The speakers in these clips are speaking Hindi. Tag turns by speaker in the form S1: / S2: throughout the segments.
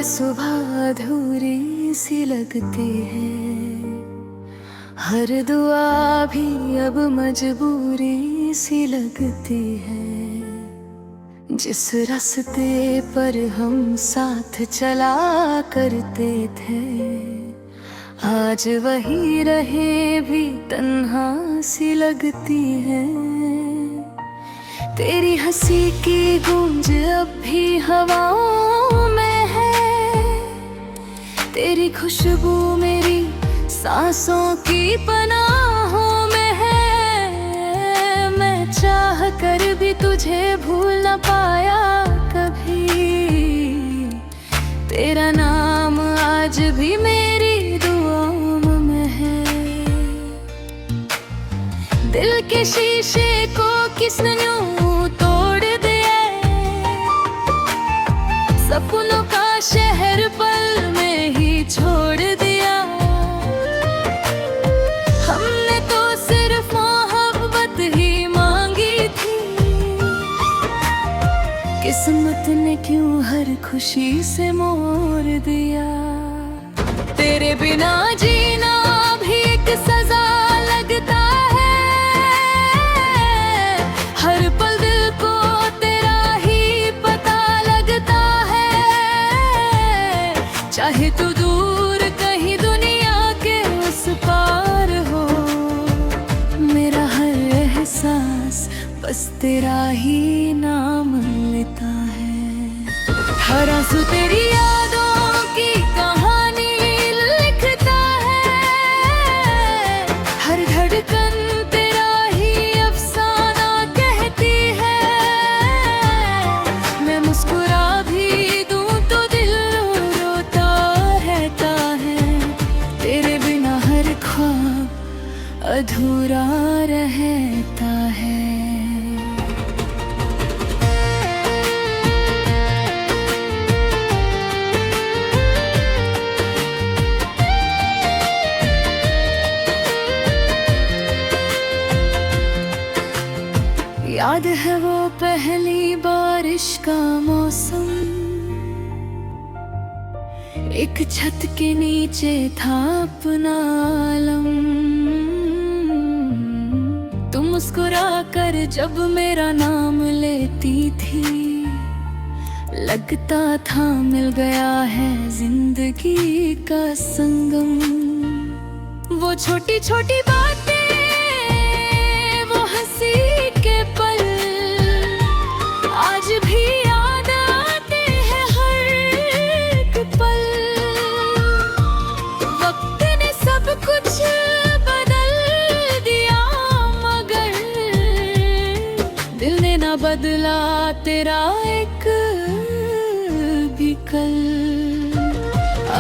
S1: सुबह अधूरी सी लगती है, हर दुआ भी अब मजबूरी सी लगती है। जिस रास्ते पर हम साथ चला करते थे, आज वही रहे भी तन्हा सी लगती है। तेरी हंसी की गूंज अब भी हवाओं में है, तेरी खुशबू मेरी सांसों की पनाहों में है। मैं चाह कर भी तुझे भूल न पाया कभी, तेरा नाम आज भी मेरी दुआओं में है। दिल के शीशे को किसने यूं तोड़ दिया, सपनों का शहर पल में ही छोड़ दिया। हमने तो सिर्फ मोहब्बत ही मांगी थी, किस्मत ने क्यों हर खुशी से मोड़ दिया। तेरे बिना जीना भी एक सजा लगता है, हर पल दिल को तेरा ही पता लगता है। चाहे तू दूर कहीं दुनिया के उस पार हो, मेरा हर एहसास बस तेरा ही नाम लेता है। हर आंसू तेरी यादों की कहानी लिखता है, हर धड़कन तेरा ही अफसाना कहती है। मैं मुस्कुरा भी दूं तो दिल रोता रहता है, तेरे बिना हर ख्वाब अधूरा रहता है। याद है वो पहली बारिश का मौसम, एक छत के नीचे था अपना आलम। तुम मुस्कुरा कर जब मेरा नाम लेती थी, लगता था मिल गया है जिंदगी का संगम। वो छोटी छोटी बातें, वो हंसी के पल आज भी याद आते हैं हर एक पल। वक्त ने सब कुछ बदल दिया, मगर दिल ने ना बदला तेरा एक भी कल।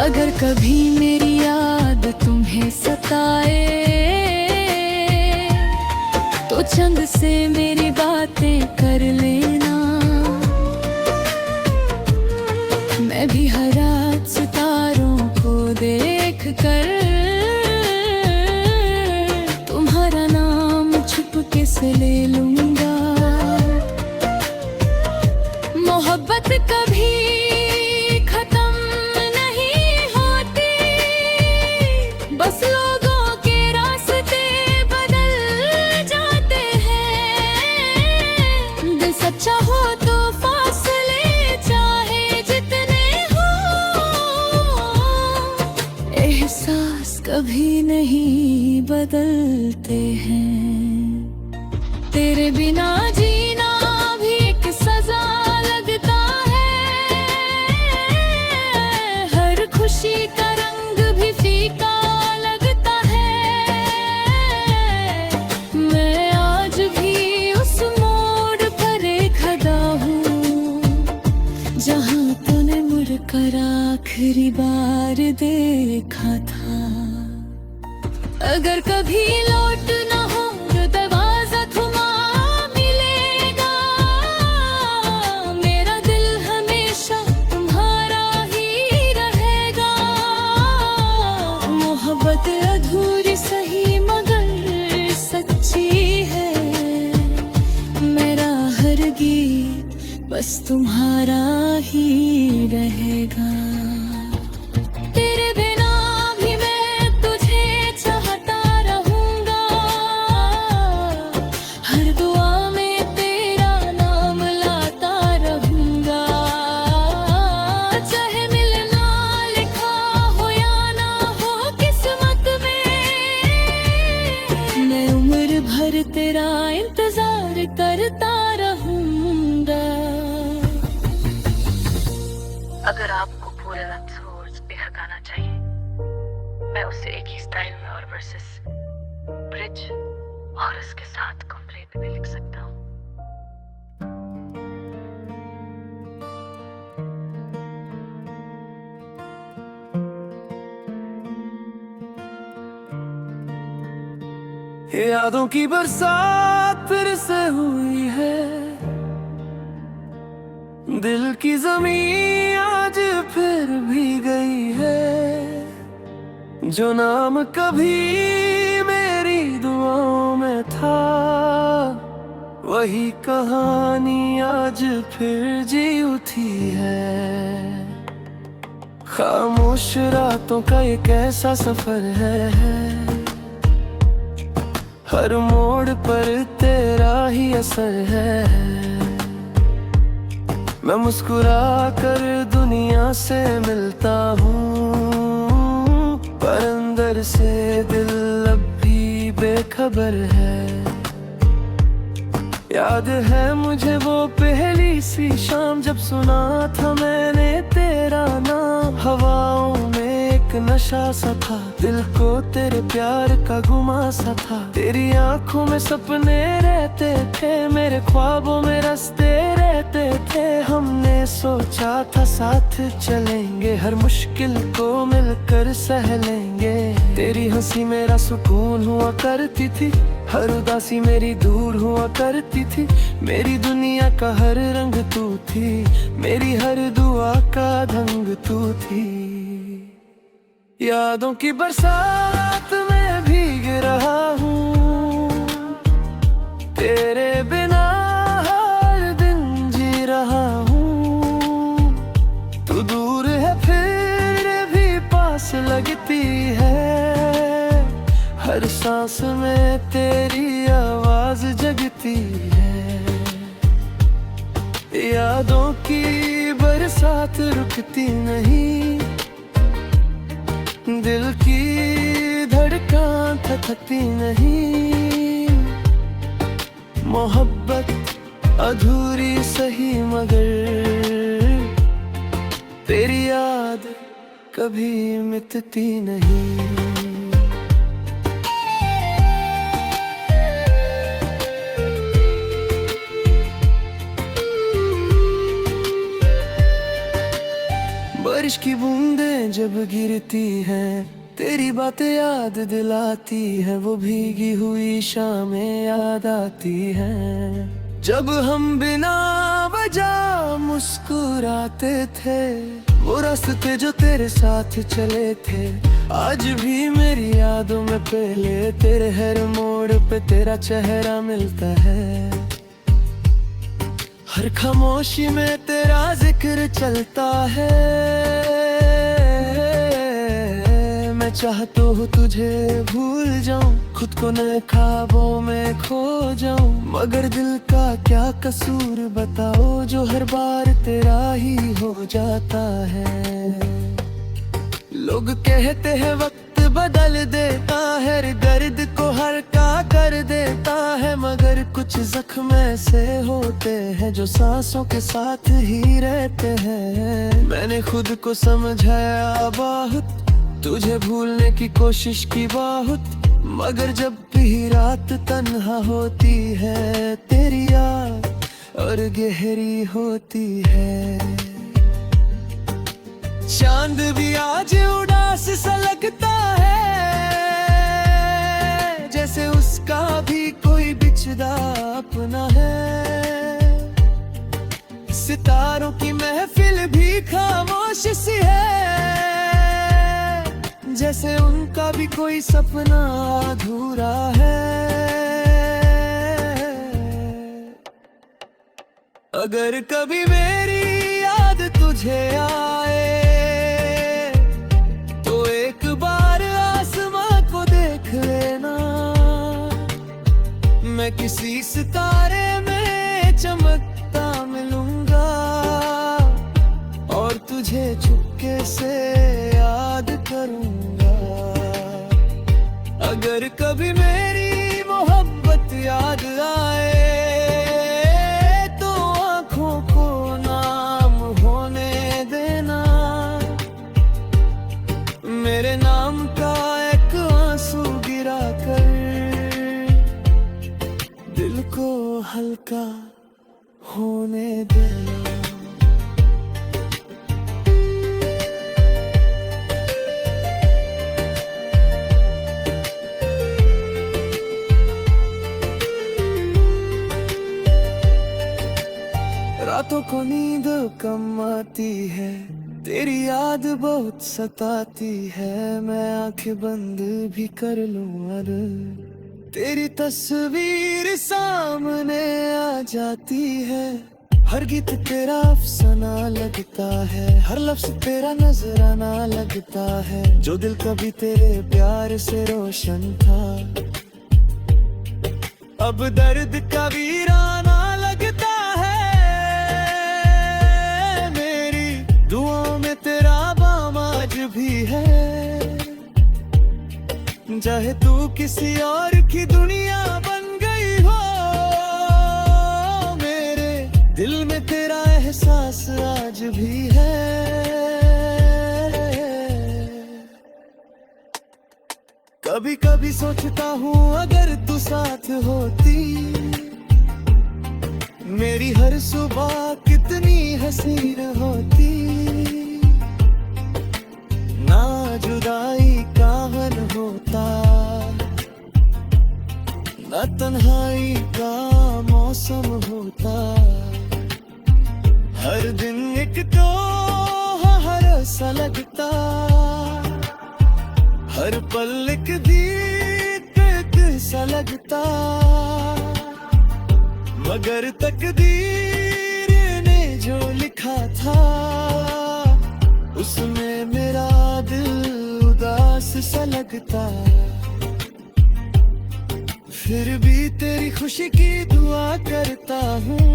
S1: अगर कभी मेरी याद तुम्हें सताए, तो चंद से मेरी बातें कर लेना। मैं भी हर रात सितारों को देख कर तुम्हारा नाम चुपके से ले लूंगा। मोहब्बत कभी खत्म नहीं होती, बस लोगों के रास्ते बदल जाते हैं। दिल सच्चा हो तो फासले चाहे जितने हो, एहसास कभी नहीं बदलते हैं। तेरे बिना जीना भी एक सजा लगता है, हर खुशी का रंग भी फीका लगता है। मैं आज भी उस मोड़ पर एक खड़ा हूँ, जहाँ तूने मुड़कर आखिरी बार देखा था। अगर कभी लौट ना हो तो दरवाजा थमा मिलेगा, मेरा दिल हमेशा तुम्हारा ही रहेगा। मोहब्बत अधूरी सही मगर सच्ची है, मेरा हर गीत बस तुम्हारा ही रहेगा। है उसे एक ही स्टाइल में और वर्सेस ब्रिज और उसके साथ कंप्लीट भी लिख सकता हूँ।
S2: यादों की बरसात फिर से हुई है, दिल की जमीन आज फिर भी गई है। जो नाम कभी मेरी दुआओं में था, वही कहानी आज फिर जी उठी है। खामोश रातों का एक ऐसा सफर है, हर मोड़ पर तेरा ही असर है। मैं मुस्कुरा कर दुनिया से मिलता हूँ, पर अंदर से दिल अब भी बेखबर है। याद है मुझे वो पहली सी शाम जब सुना था मैंने तेरा नाम। हवाओं में एक नशा सा था, दिल को तेरे प्यार का गुमा सा था। तेरी आंखों में सपने रहते थे, मेरे ख्वाबों में रास्ते रहते थे। हमने सोचा था साथ चलेंगे, हर मुश्किल को मिलकर सह लेंगे। तेरी हंसी मेरा सुकून हुआ करती थी, हर उदासी मेरी दूर हुआ करती थी। मेरी दुनिया का हर रंग तू थी, मेरी हर दुआ का ढंग तू थी। यादों की बरसात में भीग रहा हूँ, तेरे बिना हर दिन जी रहा हूँ। तू दूर है फिर भी पास लगती है, हर सांस में तेरी आवाज जगती है। यादों की बरसात रुकती नहीं, दिल की धड़कन थकती नहीं। मोहब्बत अधूरी सही मगर तेरी याद कभी मिटती नहीं। बारिश की बूंदें जब गिरती हैं, तेरी बातें याद दिलाती है। वो भीगी हुई शामें याद आती हैं, जब हम बिना वजह मुस्कुराते थे। वो रास्ते जो तेरे साथ चले थे, आज भी मेरी यादों में पहले तेरे हर मोड़ पे तेरा चेहरा मिलता है। हर खामोशी में तेरा जिक्र चलता है। मैं चाहता हूँ तुझे भूल जाऊं, खुद को नए ख्वाबों में खो जाऊं। मगर दिल का क्या कसूर बताओ, जो हर बार तेरा ही हो जाता है। लोग कहते हैं वक्त बदल देता है, दर्द को हल्का कर देता है। मगर कुछ जख्म ऐसे होते हैं जो सांसों के साथ ही रहते हैं। मैंने खुद को समझाया बहुत, तुझे भूलने की कोशिश की बहुत। मगर जब भी रात तन्हा होती है, तेरी याद और गहरी होती है। चांद भी आज उदास सा लगता है, जैसे उसका भी कोई बिछड़ा अपना है। सितारों की महफिल भी खामोश सी है, जैसे उनका भी कोई सपना अधूरा है। अगर कभी मेरी याद तुझे आए, मैं किसी सितारे में चमकता मिलूंगा और तुझे चुपके से याद करूंगा। अगर कभी मेरी मोहब्बत याद आए, तो आंखों को नाम होने देना। मेरे नाम का हल्का होने देना। रातों को नींद कम आती है, तेरी याद बहुत सताती है। मैं आंखें बंद भी कर लूं और तेरी तस्वीर सामने आ जाती है। हर गीत तेरा अफसाना लगता है, हर लफ्ज तेरा नजराना लगता है। जो दिल कभी तेरे प्यार से रोशन था, अब दर्द का वीराना लगता है। मेरी दुआओं में तेरा बाम आज भी है। चाहे तू किसी और की दुनिया बन गई हो, मेरे दिल में तेरा एहसास आज भी है। कभी कभी सोचता हूँ अगर तू साथ होती, मेरी हर सुबह कितनी हसीन होती। ना जुदाई का हल होता, ना तन्हाई का मौसम होता। हर दिन एक तो हर सा लगता, हर पल एक दीप सा लगता। मगर तकदीर ने जो लिखा था, उसमें मेरा दिल उदास सा लगता। फिर भी तेरी खुशी की दुआ करता हूँ,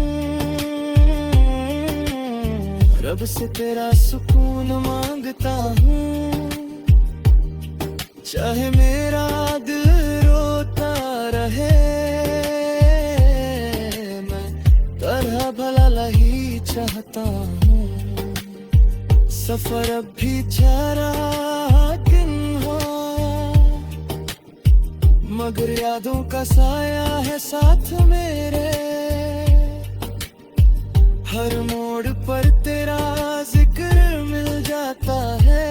S2: रब से तेरा सुकून मांगता हूँ। चाहे मेरा दिल रोता रहे, मैं तरह भला ही चाहता हूँ। सफर अब भी चारा दिन हो, मगर यादों का साया है साथ मेरे। हर मोड़ पर तेरा जिक्र मिल जाता है,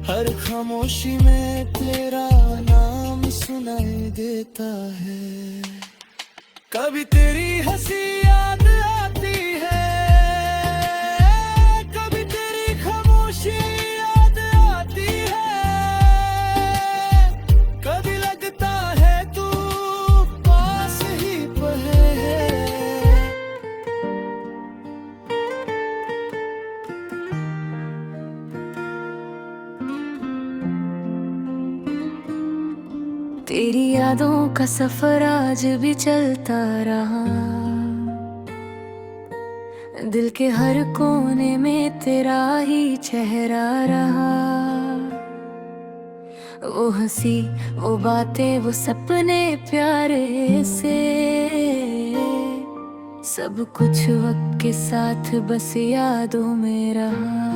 S2: हर खामोशी में तेरा नाम सुनाई देता है। कभी तेरी हंसी याद आती है, कभी तेरी खामोशी याद आती है। कभी लगता है तू पास ही पे है।
S1: तेरी यादों का सफर आज भी चलता रहा, दिल के हर कोने में तेरा ही चेहरा रहा। वो हंसी, वो बातें, वो सपने प्यारे से, सब कुछ वक्त के साथ बस यादों में रहा।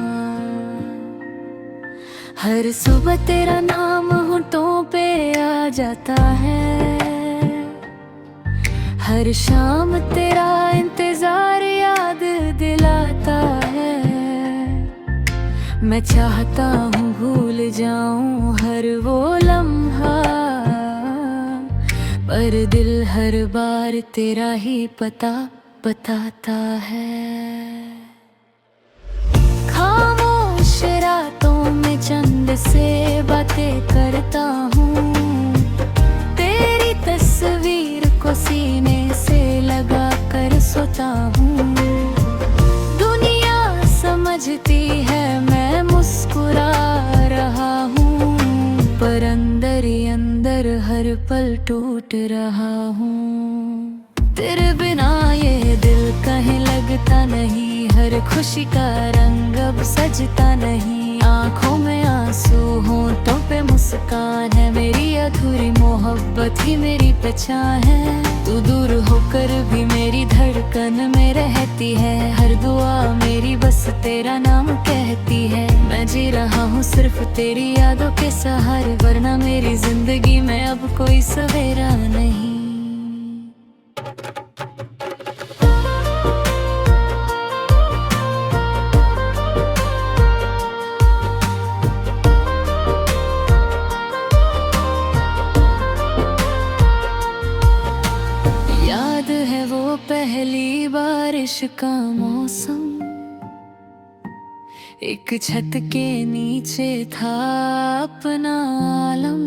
S1: हर सुबह तेरा नाम होठों पे आ जाता है, हर शाम तेरा इंतजार याद दिलाता है। मैं चाहता हूँ भूल जाऊं हर वो लम्हा, पर दिल हर बार तेरा ही पता बताता है। खामोश रातों में चंद से बातें करता हूँ, तेरी तस्वीर को सीने से लगा कर सोता हूँ। दुनिया समझती है मैं मुस्कुरा रहा हूँ, पर अंदर ही अंदर हर पल टूट रहा हूँ। तेरे बिना ये दिल कहीं लगता नहीं, हर खुशी का रंग अब सजता नहीं। आँखों में आंसू, होठों पे मुस्कान है, मेरी अधूरी मोहब्बत ही मेरी पहचान है। तू दूर होकर भी मेरी धड़कन में रहती है, हर दुआ मेरी बस तेरा नाम कहती है। मैं जी रहा हूँ सिर्फ तेरी यादों के सहारे, वरना मेरी जिंदगी में अब कोई सवेरा नहीं। का मौसम, एक छत के नीचे था अपना आलम।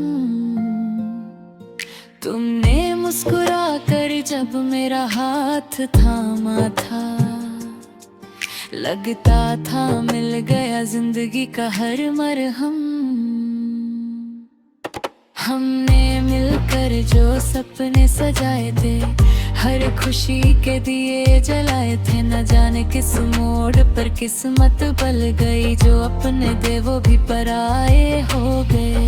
S1: तुमने मुस्कुरा कर जब मेरा हाथ थामा था, लगता था मिल गया जिंदगी का हर मरहम। हमने मिलकर जो सपने सजाए थे, हर खुशी के दिए जलाए थे, न जाने किस मोड़ पर किस्मत पल गई, जो अपने थे वो भी पराए हो गए।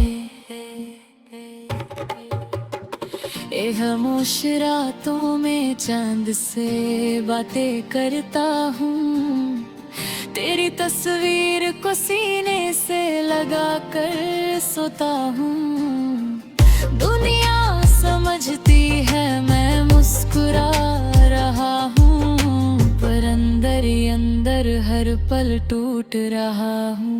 S1: ए खामोश रातों में चांद से बातें करता हूँ, तेरी तस्वीर को सीने से लगा कर सोता हूँ। दुनिया समझती है मैं मुस्कुरा रहा हूँ, पर अंदर ही अंदर हर पल टूट रहा हूँ।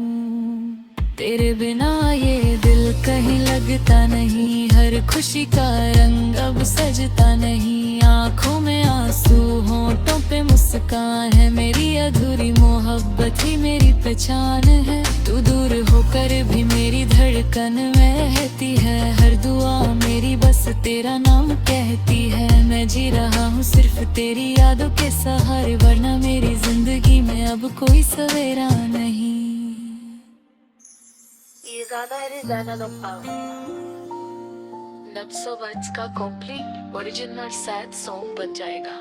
S1: तेरे बिना ये दिल कहीं लगता नहीं, हर खुशी का रंग अब सजता नहीं। आँखों में आंसू, होंठों पे मुस्कान है, मेरी अधूरी मोहब्बत ही मेरी पहचान है। तू दूर होकर भी मेरी धड़कन में रहती है, हर दुआ मेरी बस तेरा नाम कहती है। मैं जी रहा हूँ सिर्फ तेरी यादों के सहारे, वरना मेरी जिंदगी में अब कोई सवेरा नहीं। ये ज्यादा है, ज्यादा लोग Nuts of Words का कंप्लीट ओरिजिनल सैड सॉन्ग बन जाएगा।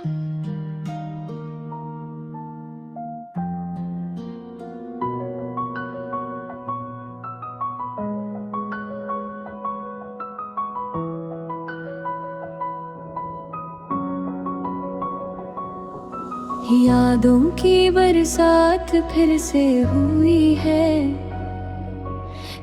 S1: यादों की बरसात फिर से हुई है,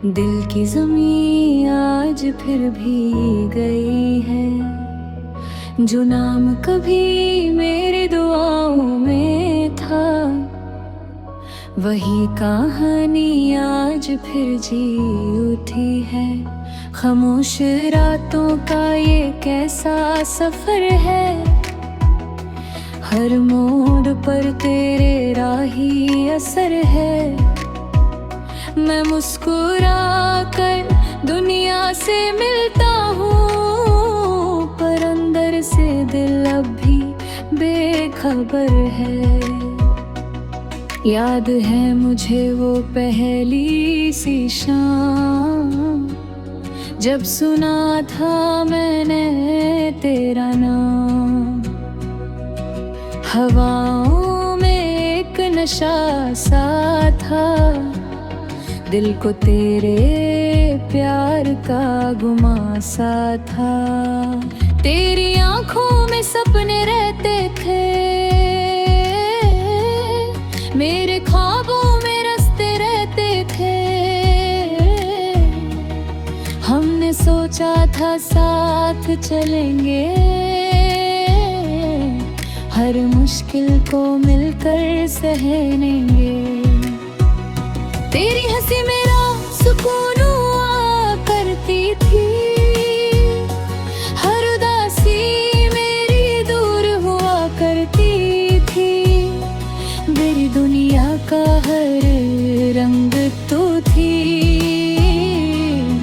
S1: दिल की ज़मीं आज फिर भीग गई है। जो नाम कभी मेरी दुआओं में था, वही कहानी आज फिर जी उठी है। खामोश रातों का ये कैसा सफर है, हर मोड़ पर तेरे राही असर है। मैं मुस्कुरा कर दुनिया से मिलता हूँ, पर अंदर से दिल अब भी बेखबर है। याद है मुझे वो पहली सी शाम, जब सुना था मैंने तेरा नाम। हवाओं में एक नशा सा था, दिल को तेरे प्यार का गुमासा था। तेरी आंखों में सपने रहते थे, मेरे ख्वाबों में रास्ते रहते थे। हमने सोचा था साथ चलेंगे, हर मुश्किल को मिलकर सहेनेंगे। तेरी हंसी मेरा सुकून हुआ करती थी, हर उदासी मेरी दूर हुआ करती थी। मेरी दुनिया का हर रंग तू थी,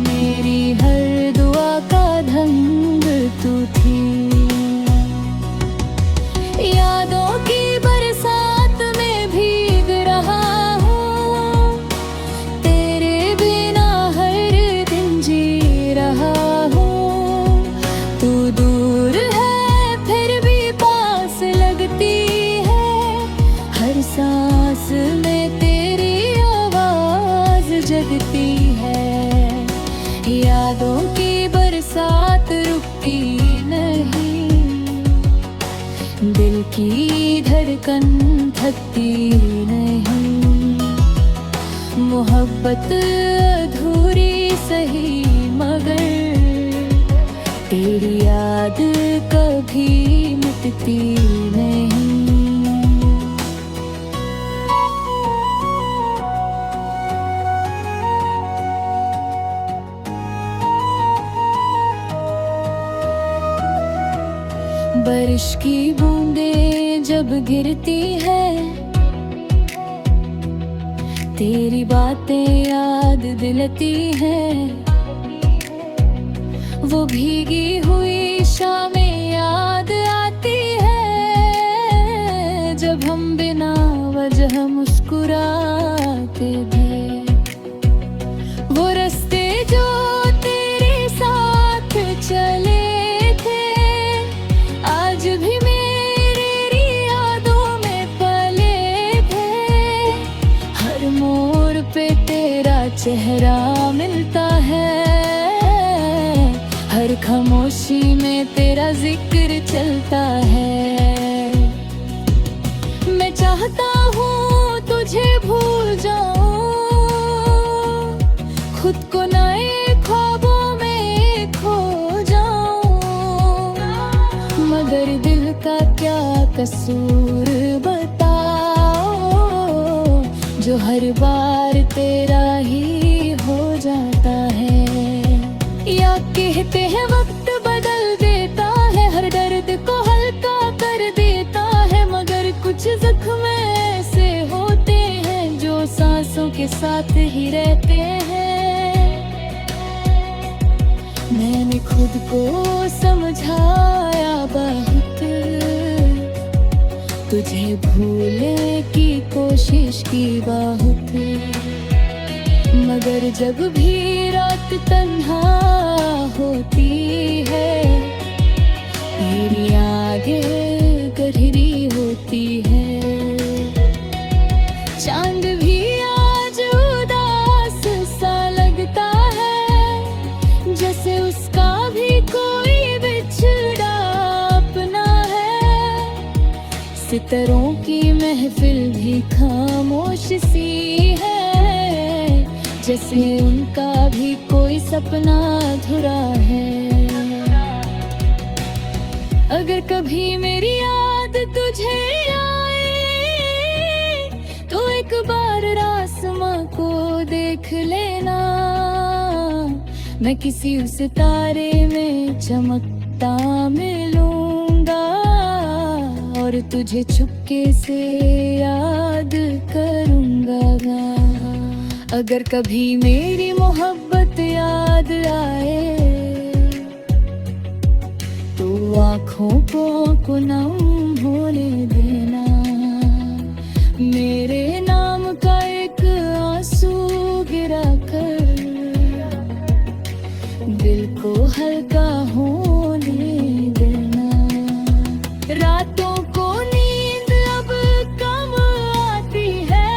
S1: मेरी हर दुआ का ढंग तू थी। यादों की बरसात में भीग रहा हूँ, तेरे बिना हर दिन जी रहा हूँ। तू दूर है फिर भी पास लगती है, हर सांस में तेरी आवाज जगती है। यादों की बरसात रुकती नहीं, दिल की धड़कन थकती नहीं। मोहब्बत अधूरी सही मगर तेरी याद कभी मिटती नहीं। बारिश की बूंदें जब गिरती है, तेरी बातें याद दिलती हैं। वो भीगी हुई शामें याद आती है, जब हम बिना वजह मुस्कुराते थे। वो रास्ते जो तेरे साथ चले थे, आज भी मेरी यादों में पले थे। हर मोड़ पे तेरा चेहरा मिलता है, हर खामोशी में तेरा जिक्र चलता है। मैं चाहता हूँ तुझे भूल जाऊं, खुद को नए ख्वाबों में खो जाऊं, मगर दिल का क्या कसूर बताओ, जो हर बार तेरा ही हो जाता है। या कहते हैं वक्त बदल देता है, हर दर्द को हल्का कर देता है, मगर कुछ जख्म ऐसे होते हैं जो सांसों के साथ ही रहते हैं। मैंने खुद को समझाया बहुत, तुझे भूलने की कोशिश की बहुत, मगर जब भी रात तन्हा होती है, तेरी आगे गहरी होती है। चांद भी आज उदास सा लगता है, जैसे उसका भी कोई बिछड़ा अपना है। सितारों की महफिल भी खामोश सी है, जैसे उनका भी कोई सपना अधूरा है। अगर कभी मेरी याद तुझे आए, तो एक बार आसमां को देख लेना। मैं किसी उस तारे में चमकता मिलूंगा, और तुझे चुपके से याद करूंगा। अगर कभी मेरी मोहब्बत याद आए, तो आँखों को नम होने देना। मेरे नाम का एक आंसू गिरा कर दिल को हल्का होने देना। रातों को नींद अब कम आती है,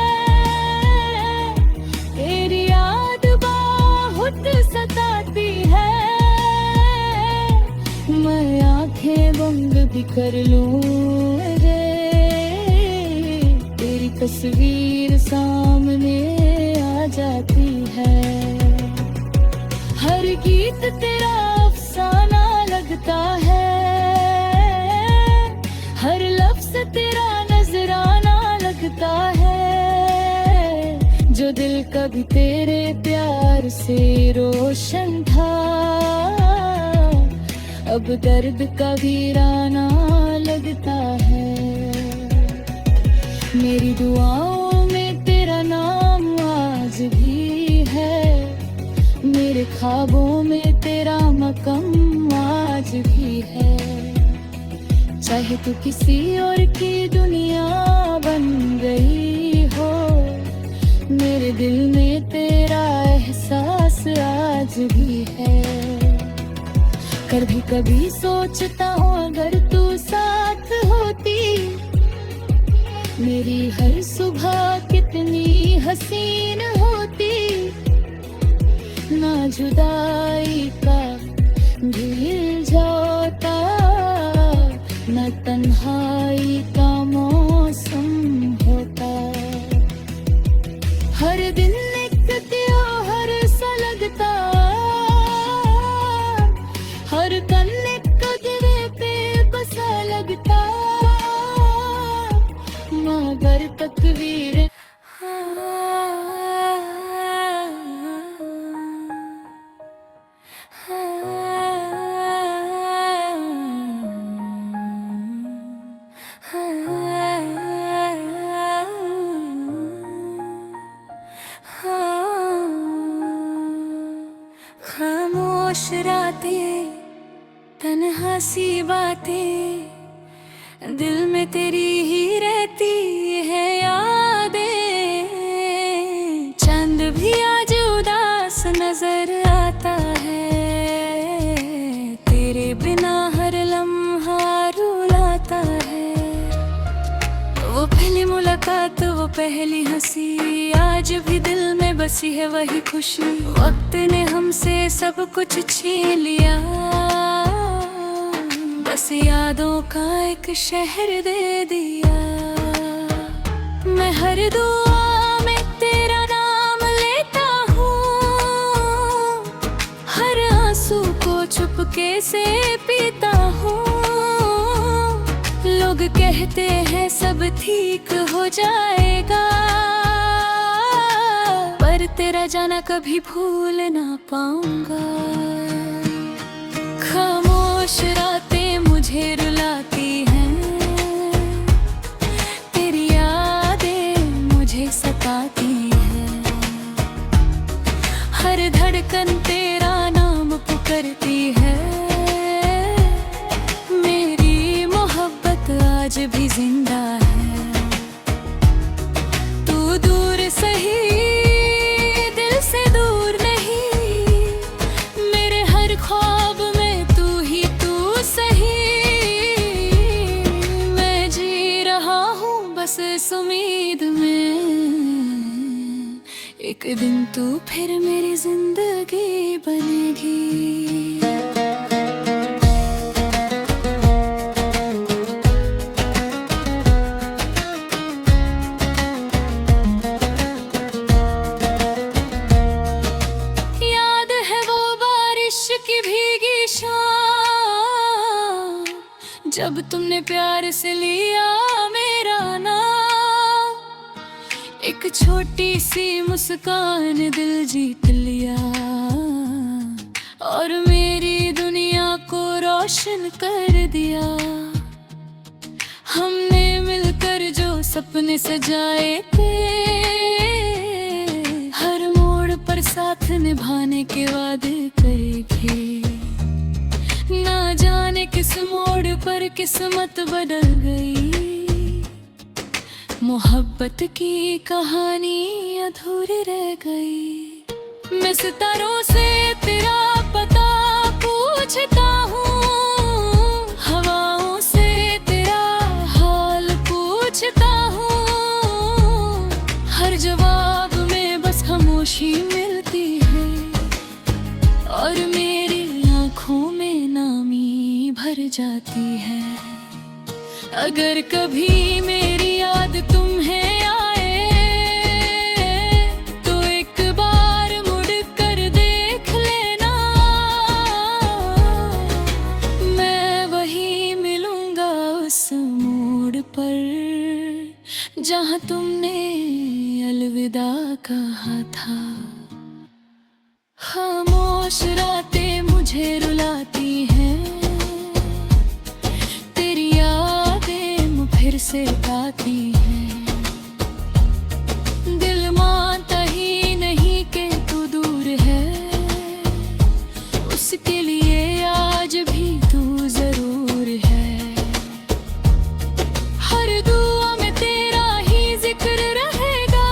S1: तेरी याद बहुत सताती है। मैं आंखें बंद भी कर लूं रे, तेरी तस्वीर सामने आ जाती है। हर गीत तेरा अफसाना लगता है, हर लफ्ज तेरा नजराना लगता है। जो दिल कभी तेरे प्यार से रोशन था, अब दर्द का वीराना लगता है। मेरी दुआओं में तेरा नाम आज भी है, मेरे ख्वाबों में तेरा मकाम आज भी है। चाहे तू किसी और की दुनिया बन गई हो, मेरे दिल में तेरा एहसास आज भी है। कभी कभी सोचता हूँ अगर तू साथ होती, मेरी हर सुबह कितनी हसीन होती। ना जुदाई का दिल जाता, न तन्हाई का मौसम होता। हर दिन एक त्योहार सा लगता, हर कन एक कदरे पे बसा लगता। मगर तकदीर खामोश रातें, तन्हा सी बातें, दिल में तेरी ही रहती है यादें। चांद भी आज उदास नजर आता है, तेरे बिना हर लम्हा रुलाता है। वो पहली मुलाकात, वो पहली हंसी, आज भी दिल में बसी है वही खुशी। वक्त ने हमसे सब कुछ छीन लिया, बस यादों का एक शहर दे दिया। मैं हर दुआ में तेरा नाम लेता हूँ, हर आंसू को चुपके से पीता हूँ। लोग कहते हैं सब ठीक हो जाएगा, पर तेरा जाना कभी भूल ना पाऊंगा। खामोश रातें मुझे रुलाती हैं, तेरी यादें मुझे सताती हैं। हर धड़कन तेरा नाम पुकारती है, मेरी मोहब्बत आज भी जिंदा है। तू दूर सही, दिल से दूर नहीं, मेरे हर ख्वाब में तू ही तू सही। मैं जी रहा हूँ बस इस उम्मीद में, एक दिन तू फिर मेरी जिंदगी बनेगी। की भीगी शाम, जब तुमने प्यार से लिया मेरा नाम। एक छोटी सी मुस्कान दिल जीत लिया, और मेरी दुनिया को रोशन कर दिया। हमने मिलकर जो सपने सजाए थे, हर मोड़ पर साथ निभाने के वादे करेंगे। ना जाने किस मोड़ पर किस्मत बदल गई, मोहब्बत की कहानी अधूरी रह गई। मैं सितारों से तेरा पता पूछता हूँ, हवाओं से तेरा हाल पूछता हूँ। हर जवाब में बस खामोशी मिलती है, और मेरी आँखों में नामी भर जाती है। अगर कभी मेरी याद तुम्हें आए, तो एक बार मुड़ कर देख लेना। मैं वही मिलूंगा उस मोड़ पर, जहाँ तुमने अलविदा कहा था। खामोश रातें मुझे रुलाती हैं, तेरी यादें फिर से गाती हैं। दिल मानता ही नहीं कि तू दूर है, उसके लिए आज भी तू जरूर है। हर दुआ में तेरा ही जिक्र रहेगा,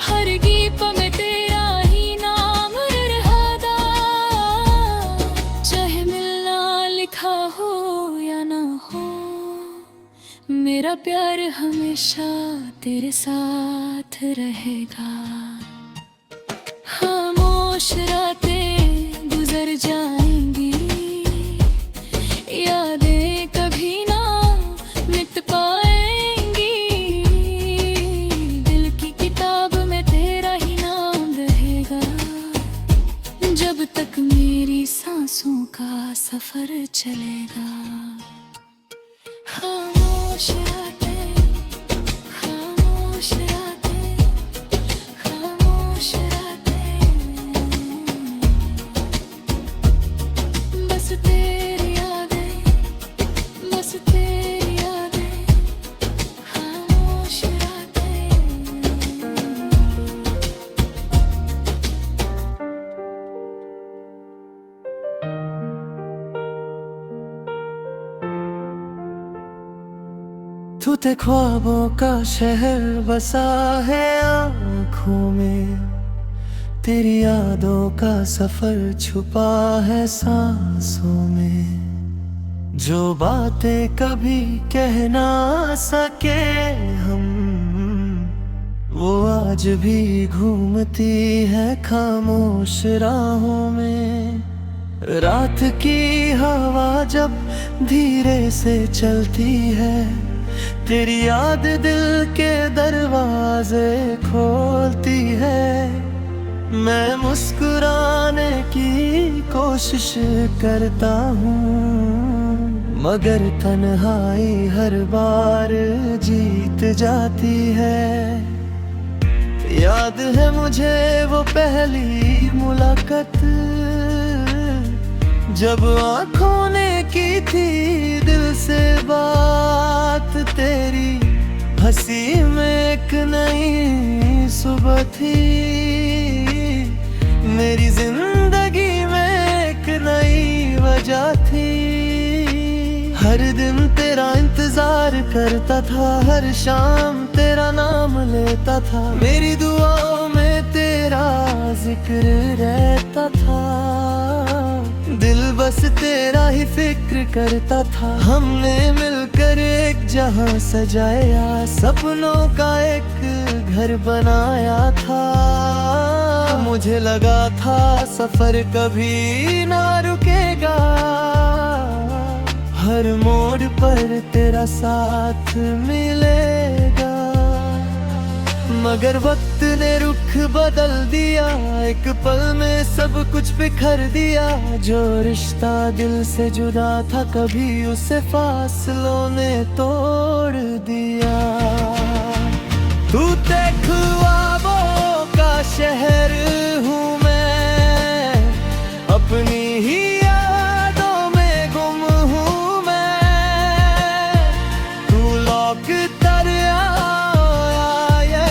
S1: हर गीत में तेरा ही नाम रहेगा। चाहे मिलना लिखा हो या ना हो, मेरा प्यार हमेशा तेरे साथ रहेगा। खामोश रातें गुजर जाएंगी, यादें कभी ना मिट पाएंगी। दिल की किताब में तेरा ही नाम रहेगा, जब तक मेरी सांसों का सफर चलेगा। खामोश रातें, खामोश रातें, खामोश रातें, बस तेरी यादें, बस तेरी यादें, खामोश रातें।
S2: छूते ख्वाबों का शहर बसा है आँखों में, तेरी यादों का सफर छुपा है सांसों में। जो बातें कभी कह ना सके हम, वो आज भी घूमती है खामोश राहों में। रात की हवा जब धीरे से चलती है, तेरी याद दिल के दरवाजे खोलती है। मैं मुस्कुराने की कोशिश करता हूँ, मगर तन्हाई हर बार जीत जाती है। याद है मुझे वो पहली मुलाकात, जब आँखों ने की थी दिल से बात। तेरी हंसी में एक नई सुबह थी, मेरी जिंदगी में एक नई वजह थी। हर दिन तेरा इंतजार करता था, हर शाम तेरा नाम लेता था, मेरी दुआओं में तेरा जिक्र रहता था। दिल बस तेरा ही फिक्र करता था, हमने मिलकर एक जहां सजाया, सपनों का एक घर बनाया था। मुझे लगा था सफर कभी ना रुकेगा, हर मोड़ पर तेरा साथ मिलेगा। मगर वक्त ने रुख बदल दिया, एक पल में सब कुछ बिखर दिया। जो रिश्ता दिल से जुदा था कभी, उसे फासलों ने तोड़ दिया। तू ते ख्वाबों का शहर हूँ मैं, अपनी ही यादों में गुम हूँ मैं। तू लौट कर आया,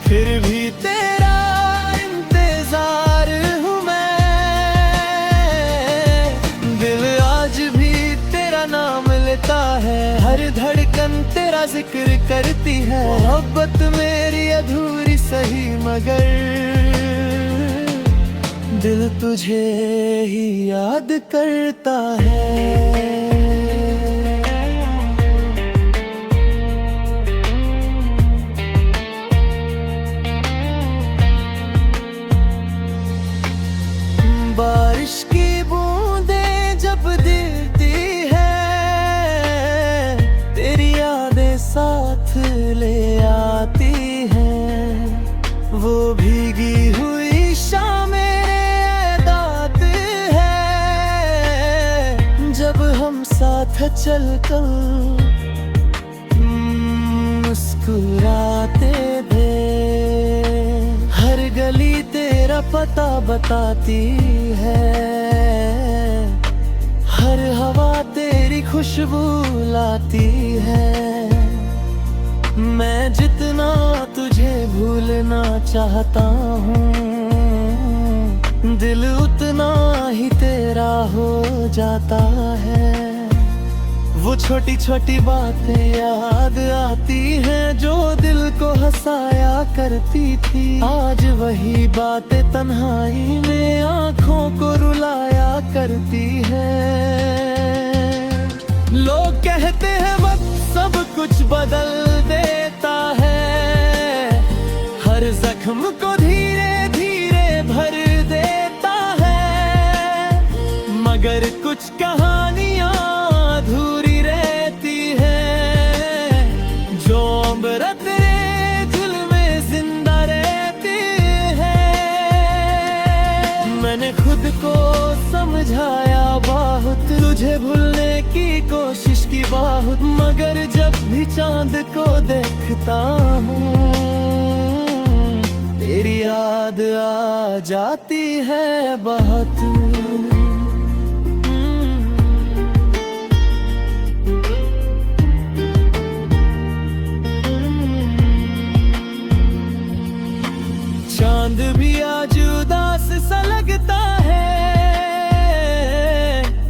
S2: फिर भी तेरा इंतजार हूँ मैं। दिल आज भी तेरा नाम लेता है, हर धड़कन तेरा जिक्र करती है। मोहब्बत मेरी अधूरी सही, मगर दिल तुझे ही याद करता है। बारिश की बूंदें जब गिरती है, तेरी यादें साथ ले आती हैं। वो भीगी हुई शाम मेरे दाद है, जब हम साथ चलकर मुस्कुराते थे। हर गली तेरा पता बताती है, हर हवा तेरी खुशबू लाती है। मैं जितना तुझे भूलना चाहता हूँ, दिल उतना ही तेरा हो जाता है। वो छोटी छोटी बातें याद आती हैं, जो दिल को हंसाया करती थी। आज वही बातें तन्हाई में आँखों को रुलाया करती हैं। लोग कहते हैं वक्त सब कुछ बदल देता है, हर जख्म को धीरे धीरे भर देता है। मगर कुछ कहानियाँ अधूरी रहती है, जो अमृत रे दिल में जिंदा रहती है। मैंने खुद को समझाया बहुत, तुझे भूलने की कोशिश की बहुत, मगर जब भी चांद को देखता हूँ, तेरी याद आ जाती है बहुत। चांद भी आज उदास सा लगता है,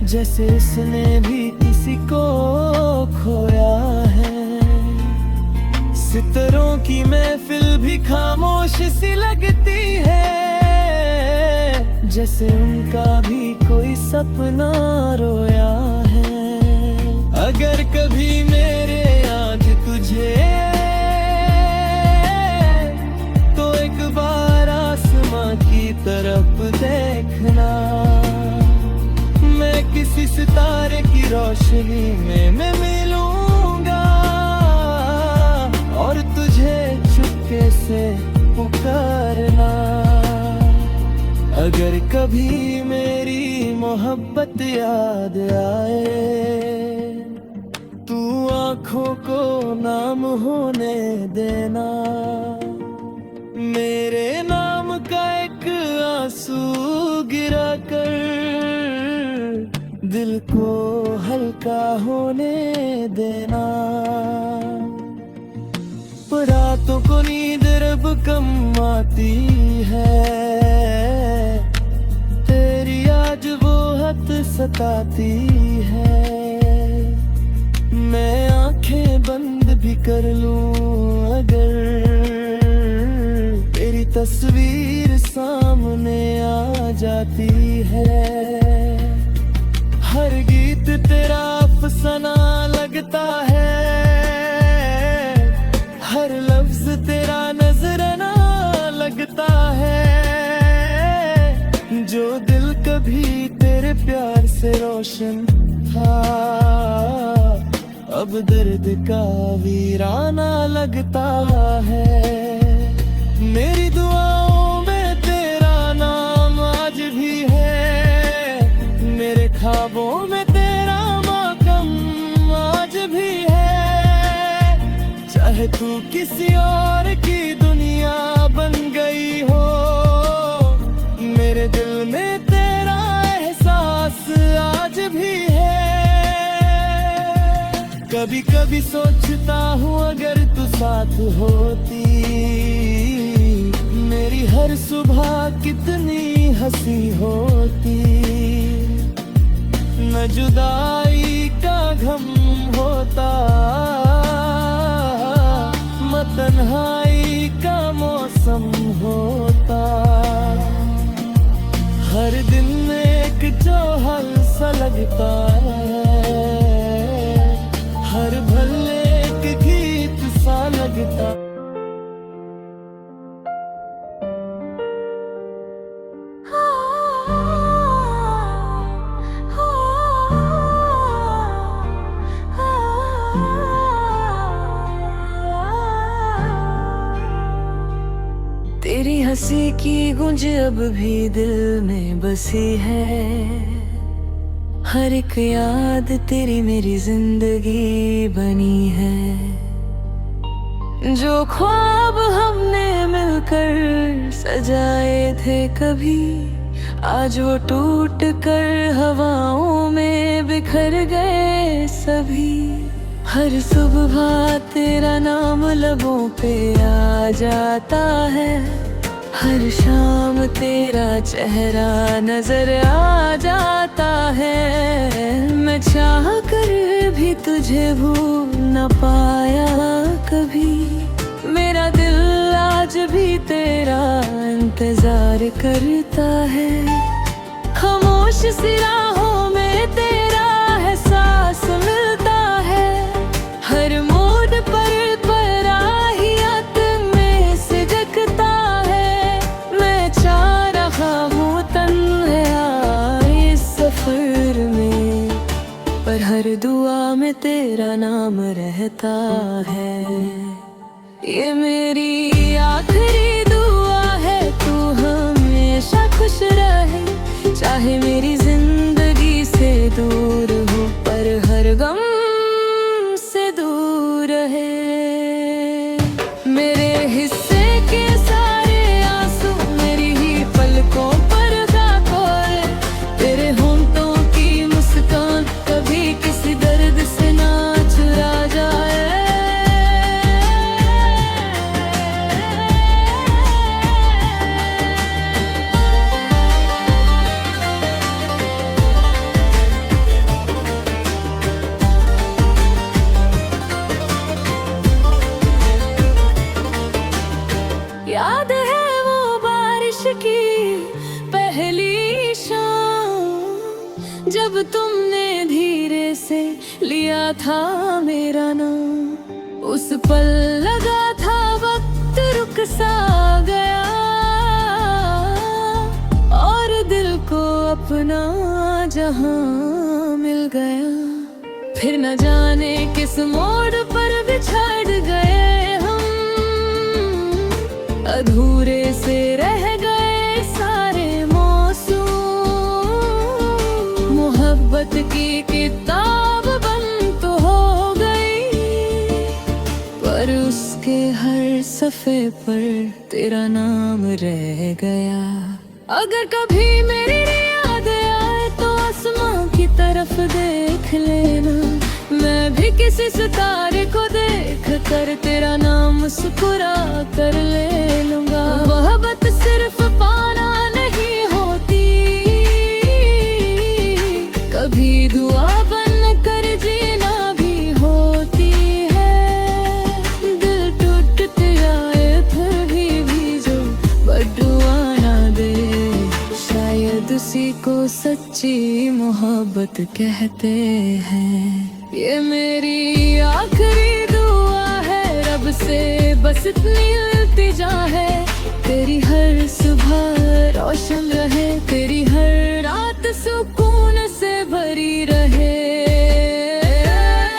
S2: जैसे इसने भी किसी किसी को खोया है। सितारों की महफिल भी खामोश सी लगती है, जैसे उनका भी कोई सपना रोया है। अगर कभी मेरे याद तुझे तो एक बार आसमां की तरफ देखना। मैं किसी सितारे की रोशनी में मैं मिलूंगा और तुझे चुपके से पुकारना। अगर कभी मेरी मोहब्बत याद आए, तू आंखों को नाम होने देना। मेरे नाम का एक आंसू गिरा कर दिल को हल्का होने देना। रातों को नींद रब कम आती है, तेरी आज वो हद सताती है। मैं आंखें बंद भी कर लूं अगर तेरी तस्वीर सामने आ जाती है। हर गीत तेरा अफसाना लगता है, हर लफ्ज तेरा नजराना लगता है। जो दिल कभी तेरे प्यार से रोशन था, अब दर्द का वीराना लगता है। मेरी दुआओं में तेरा नाम आज भी है, मेरे ख्वाबों में तेरा मातम आज भी है। चाहे तू किसी और की दुनिया बन गई हो, मेरे दिल में तेरा एहसास आज भी है। कभी कभी सोचता हूँ अगर तू साथ होती, मेरी हर सुबह कितनी हंसी होती। न जुदाई का गम होता, न तन्हाई का मौसम होता। हर दिन एक जोहर सा लगता है, हर भले एक गीत सा लगता।
S1: तेरी हंसी की गूंज अब भी दिल में बसी है, हर एक याद तेरी मेरी जिंदगी बनी है। जो ख्वाब हमने मिलकर सजाए थे कभी, आज वो टूट कर हवाओं में बिखर गए सभी। हर सुबह तेरा नाम लबों पे आ जाता है, हर शाम तेरा चेहरा नजर आ जाता है। मैं चाह कर भी तुझे भूल न पाया कभी, मेरा दिल आज भी तेरा इंतजार करता है। खामोश सी राहों में तेरा एहसास मिलता है, हर मोड़ पर पराहियत में सिजकता है। मैं चाह रहा हूँ तन्हा इस सफर में, पर हर दुआ में तेरा नाम रहता है। ये मेरी आखिरी दुआ है, तू हमेशा खुश रहे। चाहे मेरी जिंदगी से दूर हो, पर हर गम से दूर रहे। मेरे हिस्से के सारे आंसू मेरी ही पलकों पर खाकोरे, तेरे होंठों की मुस्कान कभी किसी दर्द से ना चुरा जाए। याद है वो बारिश की पहली शाम, जब तुमने धीरे से लिया था मेरा नाम। उस पल लगा था वक्त रुक सा गया, और दिल को अपना जहां मिल गया। फिर न जाने किस मोड़ पर बिछड़ गए हम, अधूरे से रह गए सारे मौसम। मोहब्बत की किताब बंद तो हो गई, पर उसके हर सफ़े पर तेरा नाम रह गया। अगर कभी मेरी याद आए तो आसमां की तरफ देख लेना, मैं भी किसी सितारे को देख कर तेरा नाम मुस्कुरा कर ले लूंगा। मोहब्बत सिर्फ पाना नहीं होती, कभी दुआ बन कर जीना भी होती है। दिल टूट जाए फिर भी जो बदुआ ना दे, शायद उसी को सच्ची मोहब्बत कहते हैं। ये मेरी आखिरी दुआ है रब से, बस इतनी इल्तिजा है। तेरी हर सुबह रोशन रहे, तेरी हर रात सुकून से भरी रहे।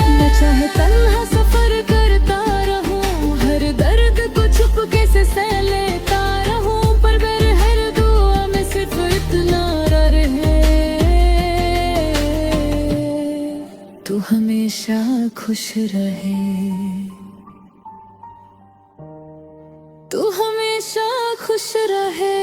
S1: मैं चाहे तन्हा सफर करता रहूं, हर दर्द को चुपके से सह लेता रहूं, पर मेरे हर दुआ में सिर्फ इतना रहे, तू हमेशा खुश रहे, तू हमेशा खुश रहे।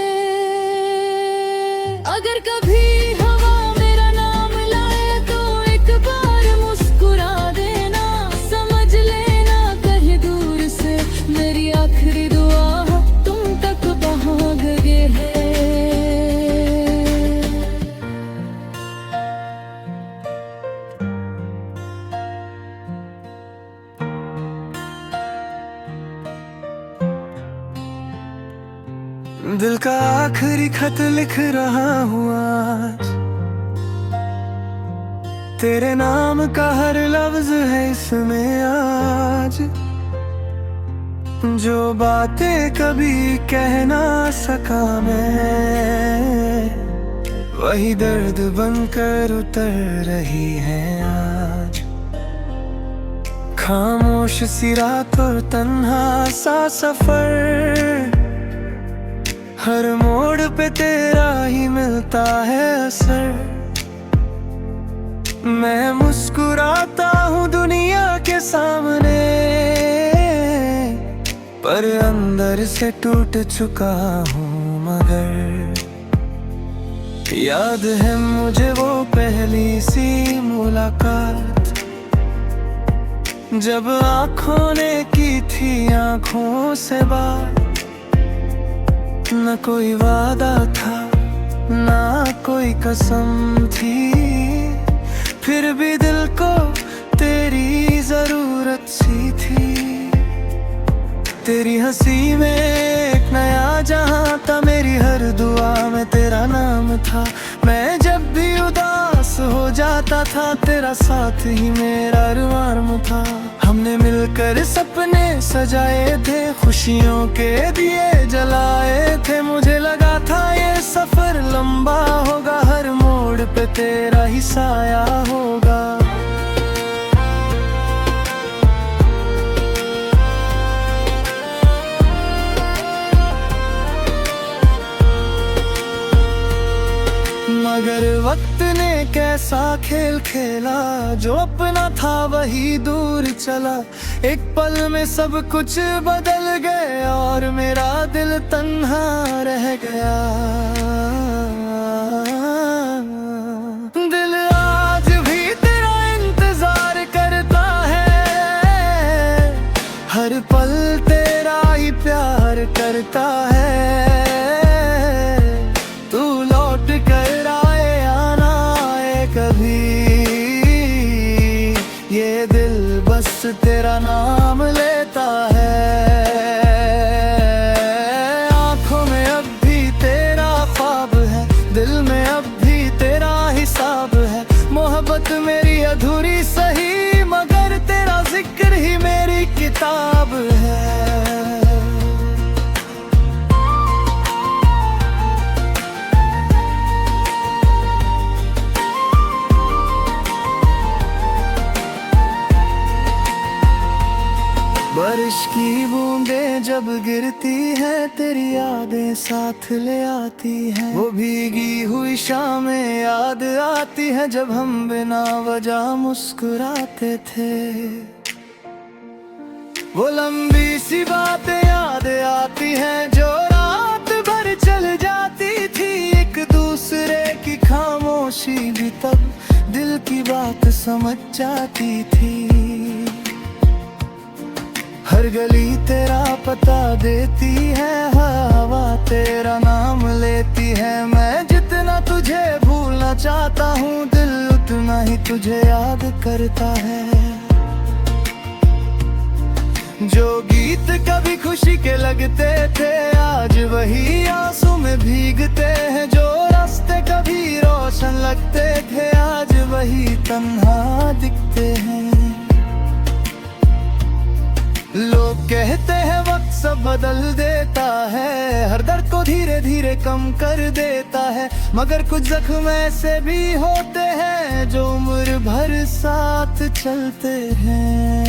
S1: अगर कभी हवा मेरा नाम लाए तो एक बार मुस्कुरा देना, समझ लेना कहीं दूर से मेरी आखिरी दुआ तुम तक पहुंच गए है।
S2: दिल का आखिरी खत लिख रहा हूँ आज, तेरे नाम का हर लफ्ज है इसमें आज। जो बातें कभी कह ना सका मैं, वही दर्द बनकर उतर रही है आज। खामोश सी रात और तन्हा सा सफर, हर मोड़ पे तेरा ही मिलता है असर। मैं मुस्कुराता हूँ दुनिया के सामने, पर अंदर से टूट चुका हूँ मगर। याद है मुझे वो पहली सी मुलाकात, जब आँखों ने की थी आँखों से बात। न कोई वादा था ना कोई कसम थी, फिर भी दिल को तेरी जरूरत सी थी। तेरी हंसी में एक नया जहां था, मेरी हर दुआ में तेरा नाम था। मैं जब भी उदास हो जाता था, तेरा साथ ही मेरा अरमान था। हमने मिलकर सपने सजाए थे, खुशियों के दिए जलाए थे। मुझे लगा था ये सफर लंबा होगा, हर मोड़ पे तेरा ही साया होगा। मगर वक्त ने कैसा खेल खेला, जो अपना था वही दूर चला। एक पल में सब कुछ बदल गया और मेरा दिल तन्हा रह गया। दिल आज भी तेरा इंतजार करता है, हर पल तेरा ही प्यार करता है। तू लौट कर आए आना आए कभी, ये दिल बस तेरा नाम लेता है। आती हैं, तेरी यादें साथ ले आती हैं। वो भीगी हुई शामें याद आती हैं, जब हम बिना वजह मुस्कुराते थे। वो लंबी सी बातें याद आती हैं, जो रात भर चल जाती थी। एक दूसरे की खामोशी भी तब दिल की बात समझ जाती थी। हर गली तेरा पता देती है, हवा तेरा नाम लेती है। मैं जितना तुझे भूलना चाहता हूँ, दिल उतना ही तुझे याद करता है। जो गीत कभी खुशी के लगते थे, आज वही आंसू में भीगते हैं। जो रास्ते कभी रोशन लगते थे, आज वही तन्हा दिखते हैं। लोग कहते हैं वक्त सब बदल देता है, हर दर्द को धीरे धीरे कम कर देता है। मगर कुछ जख्म ऐसे भी होते हैं, जो उम्र भर साथ चलते हैं।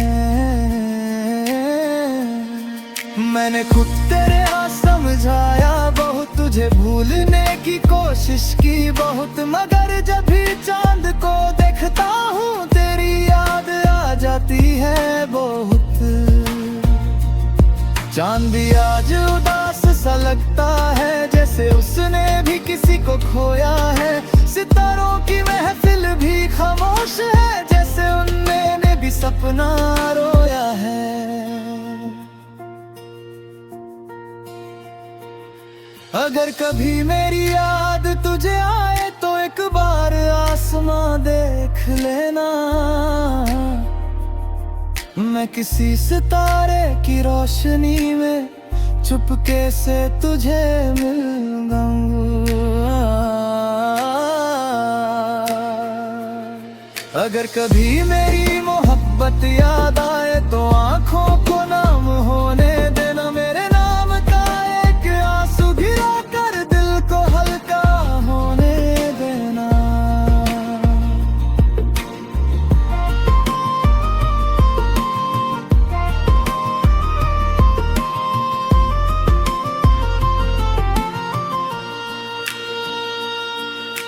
S2: मैंने खुद तेरे हाथ समझाया बहुत, तुझे भूलने की कोशिश की बहुत। मगर जब भी चांद को देखता हूँ, तेरी याद आ जाती है बहुत। चांद भी आज उदास सा लगता है, जैसे उसने भी किसी को खोया है। सितारों की महफिल भी खामोश है, जैसे उन्होंने भी सपना रोया है। अगर कभी मेरी याद तुझे आए, तो एक बार आसमां देख लेना। मैं किसी सितारे की रोशनी में चुपके से तुझे मिल जाऊंगा। अगर कभी मेरी मोहब्बत याद आए, तो आंखों को नाम होने देना। मेरे नाम का एक आंसू गिरा कर दिल को हल्का होने देना।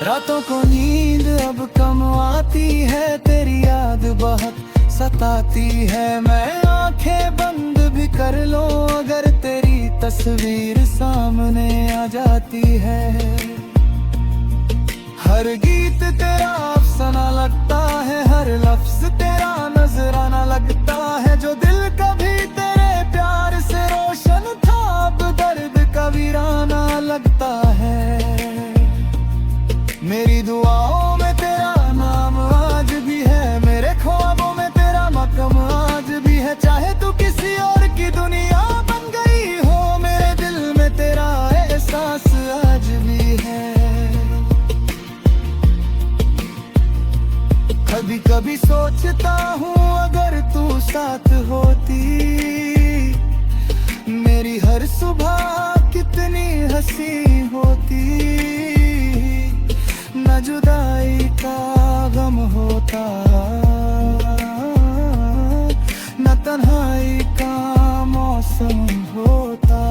S2: रातों को नींद अब कम आती है, तेरी याद बहुत सताती है। मैं आंखें बंद भी कर लूं, अगर तेरी तस्वीर सामने आ जाती है। हर गीत तेरा अफसाना लगता है, हर लफ्ज तेरा नजराना लगता है। जो दिल कभी तेरे प्यार से रोशन था, अब दर्द का वीराना लगता है। मेरी दुआओं में तेरा नाम आज भी है, मेरे ख्वाबों में तेरा मकाम आज भी है। चाहे तू किसी और की दुनिया बन गई हो, मेरे दिल में तेरा एहसास आज भी है। कभी कभी सोचता हूँ, अगर तू साथ होती, मेरी हर सुबह कितनी हंसी होती। न जुदाई का गम होता, न तन्हाई का मौसम होता।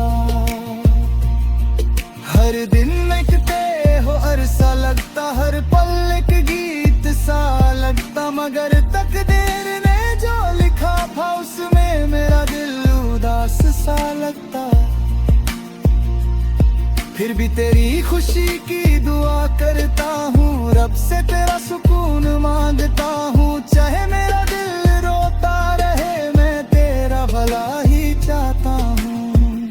S2: हर दिन लिखते हो अरसा लगता, हर पल एक गीत सा लगता। मगर तकदीर ने जो लिखा था, उसमें मेरा दिल उदास सा लगता। फिर भी तेरी खुशी की दुआ करता हूँ, रब से तेरा सुकून मांगता हूँ। चाहे मेरा दिल रोता रहे, मैं तेरा भला ही चाहता हूँ।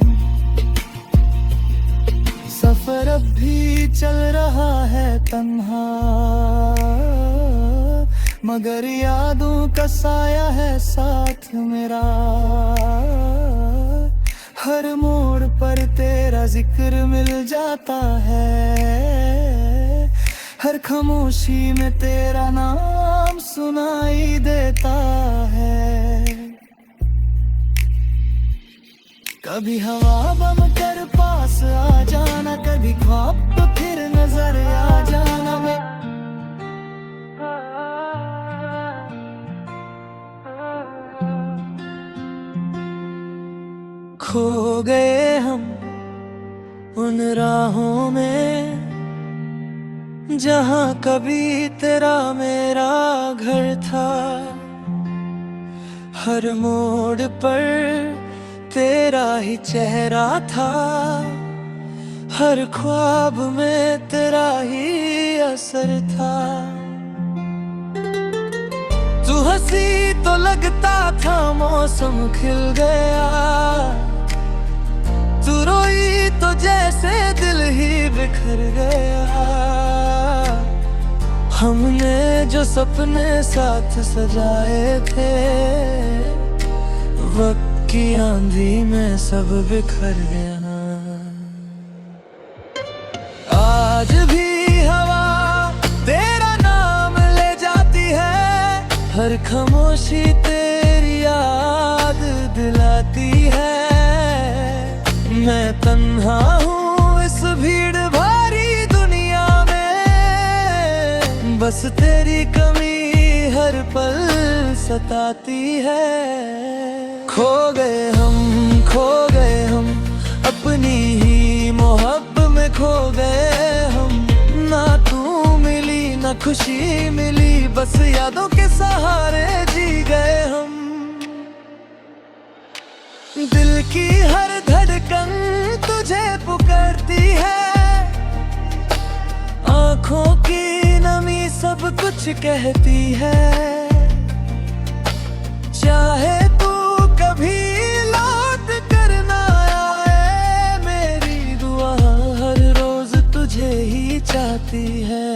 S2: सफर अब भी चल रहा है तन्हा, मगर यादों का साया है साथ मेरा। हर मोड़ पर तेरा जिक्र मिल जाता है, हर खामोशी में तेरा नाम सुनाई देता है। कभी हवा बन कर पास आ जाना, कभी ख्वाब तो फिर नजर आ जाना। मैं खो गए उन राहों में जहाँ कभी तेरा मेरा घर था। हर मोड़ पर तेरा ही चेहरा था, हर ख्वाब में तेरा ही असर था। तू हंसी तो लगता था मौसम खिल गया, तू रोई तो जैसे दिल ही बिखर गया। हमने जो सपने साथ सजाए थे, वक्त की आंधी में सब बिखर गया। आज भी हवा तेरा नाम ले जाती है, हर खामोशी तेरी याद दिलाती है। मैं तन्हा हूँ इस भीड़ भारी दुनिया में, बस तेरी कमी हर पल सताती है। खो गए हम अपनी ही मोहब्बत में खो गए हम। ना तू मिली ना खुशी मिली, बस यादों के सहारे जी गए हम। दिल की हर धड़कन तुझे पुकारती है, आँखों की नमी सब कुछ कहती है। चाहे तू कभी लौट कर ना आए, मेरी दुआ हर रोज तुझे ही चाहती है।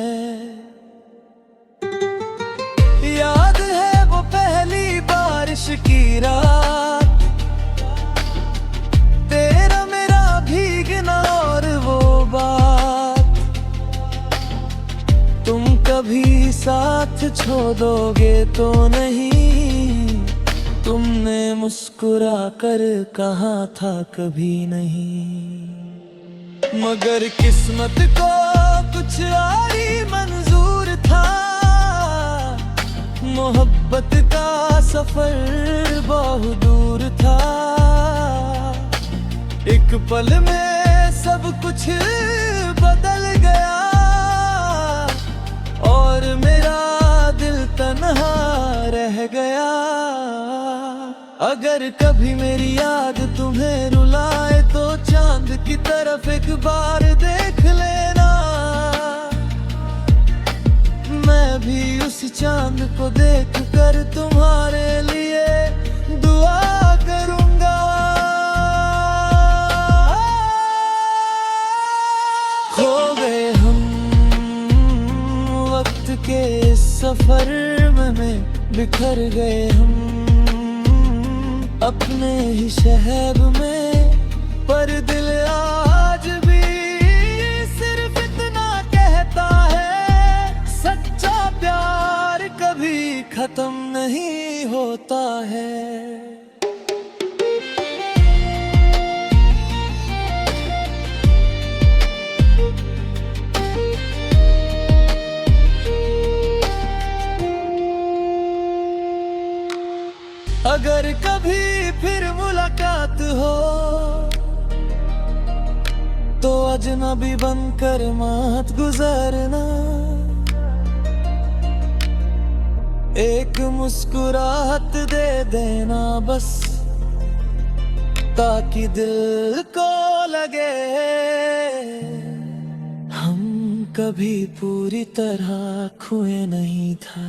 S2: याद है वो पहली बारिश की रात, तेरा मेरा भीगना और वो बात। तुम कभी साथ छोड़ दोगे तो नहीं, तुमने मुस्कुरा कर कहा था कभी नहीं। मगर किस्मत को कुछ और ही मंजूर था, मोहब्बत का सफर बहुत दूर था। एक पल में सब कुछ बदल गया, और मेरा दिल तन्हा रह गया। अगर कभी मेरी याद तुम्हें रुलाए, तो चांद की तरफ एक बार देख लेना। मैं भी उस चांद को देख कर तुम्हारे लिए दुआ करूंगा। खो गए हम वक्त के इस सफर में, बिखर गए हम अपने ही शहर में। पर दिल आज भी सिर्फ इतना कहता है, सच्चा प्यार कभी खत्म नहीं होता है। अगर कभी फिर मुलाकात हो, तो अजनबी बनकर मत गुजरना। एक मुस्कुराहट दे देना बस, ताकि दिल को लगे हम कभी पूरी तरह खोए नहीं था।